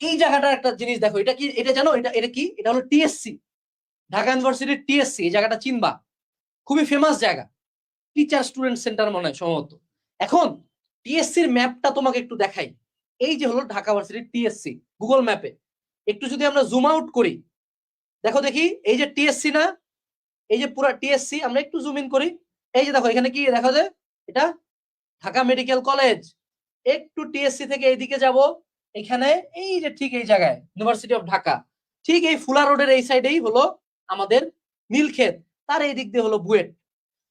এই জায়গাটার একটা জিনিস দেখো, এটা কি, এটা জানো, এটা এটা কি, এটা হলো টিএসসি, ঢাকা ইউনিভার্সিটির টিএসসি। এই জায়গাটা চিনবা, খুবই ফেমাস জায়গা, টিচার স্টুডেন্ট সেন্টার মনে হয় সম্ভবত। এখন টিএসসির ম্যাপটা তোমাকে একটু দেখাই। এই যে হলো ঢাকা ইউনিভার্সিটির টিএসসি গুগল ম্যাপে। একটু যদি আমরা জুম আউট করি, দেখো দেখি, এই যে টিএসসি না, এই যে পুরা টিএসসি, আমরা একটু জুম ইন করি, এই যে দেখো এখানে কি দেখা যায়, এটা ঢাকা মেডিকেল কলেজ। একটু টিএসসি থেকে এইদিকে যাব, এখানে এই যে ঠিক এই জায়গায় ইউনিভার্সিটি অফ ঢাকা, ঠিক এই ফুলা রোডের এই সাইডেই হলো আমাদের নীলক্ষেত, তার এই দিক দিয়ে হলো বুয়েট।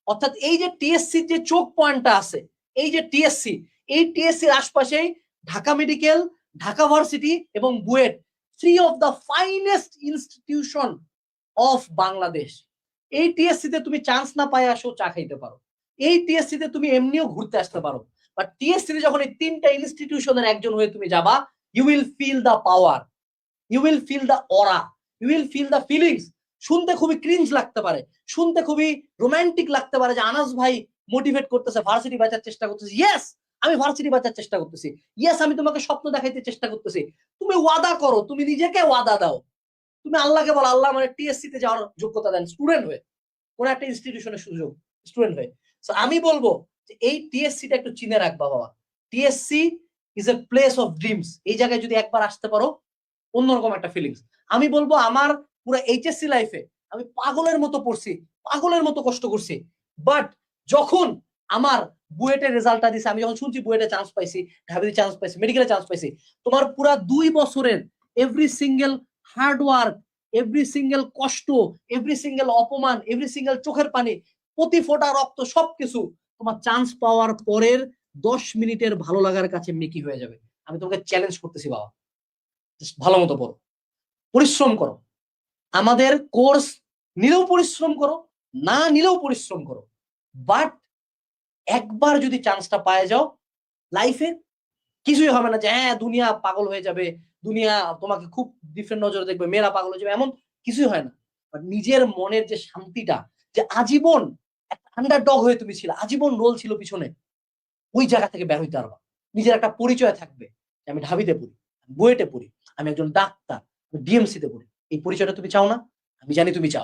অর্থাৎ এই যে টিএসসির যে চোখ পয়েন্টটা আছে, এই যে টিএসসি, এই টিএসসির আশপাশেই ঢাকা মেডিকেল, ঢাকা ভার্সিটি এবং BUET, three of the finest institution of Bangladesh. এই টিএসসি তে তুমি চান্স না পায় আসো চা খাইতে পারো, এই টিএসসি তে তুমি এমনিও ঘুরতে আসতে পারো, বাট টিএসসি তে যখন এই তিনটা ইনস্টিটিউশনের একজন হয়ে তুমি যাবা, you will feel the power, you will feel the aura, you will feel the feelings. শুনতে খুবই ক্রিঞ্জ লাগতে পারে, শুনতে খুবই রোমান্টিক লাগতে পারে যে আনাস ভাই মোটিভেট করতেছে, ভার্সিটি বাঁচার চেষ্টা করতেছে। ইয়েস, আমি ভার্সিটি বাঁচার চেষ্টা করতেছি। ইয়েস, আমি তোমাকে স্বপ্ন দেখাইতে চেষ্টা করতেছি। তুমি ওয়াদা করো, তুমি নিজেকে ওয়াদা দাও, তুমি আল্লাহকে বলো, আল্লাহ মানে টিএসসি তে যাওয়ার যোগ্যতা দেন, স্টুডেন্ট হয়ে, কোন একটা ইনস্টিটিউশনের সুযোগ, স্টুডেন্ট হয়ে। সো আমি বলবো যে এই টিএসসিটা একটু চিনে রাখবা বাবা। TSC is a place of dreams. এই জায়গায় যদি একবার আসতে পারো, অন্যরকম একটা ফিলিংস। আমি বলবো আমার পুরো এইচএসসি লাইফে আমি পাগলের মতো পড়ছি, পাগলের মতো কষ্ট করছি, বাট যখন আমার বুয়েটের রেজাল্টটা দিছে, আমি যখন শুনছি বুয়েটে চান্স পাইছি, ঢাবিতে চান্স পাইছি, মেডিকেলে চান্স পাইছি, তোমার পুরা 2 বছরের every single hard work, every single কষ্ট, এভরি সিঙ্গেল অপমান, এভরি সিঙ্গেল চোখের পানি, প্রতি ফোঁটা রক্ত, সবকিছু তোমার চান্স পাওয়ার পরের 10 মিনিটের ভালো লাগার কাছে মেকি হয়ে যাবে। আমি তোমাকে চ্যালেঞ্জ করতেছি বাবা, ভালো মতো পড়ো, পরিশ্রম করো, আমাদের কোর্স নিলেও পরিশ্রম করো, না নিলেও পরিশ্রম করো, বাট একবার যদি চান্সটা পায়ে যাও লাইফে, কিছুই হবে না যে হ্যাঁ দুনিয়া পাগল হয়ে যাবে, দুনিয়া তোমাকে খুব ডিফারেন্ট নজরে দেখবে, মেয়েরা পাগল হয়ে যাবে, এমন কিছুই হয় না। বাট নিজের মনের যে শান্তিটা, যে আজীবন একটা আন্ডারডগ হয়ে তুমি ছিল, আজীবন রোল ছিল পিছনে, ওই জায়গা থেকে বের হইতে পারবা। নিজের একটা পরিচয় থাকবে, আমি ঢাবিতে পড়ি, বুয়েটে পড়ি, আমি একজন ডাক্তার, ডিএমসি তে পড়ি। এই পরিচয়টা তুমি চাও না? আমি জানি তুমি চাও।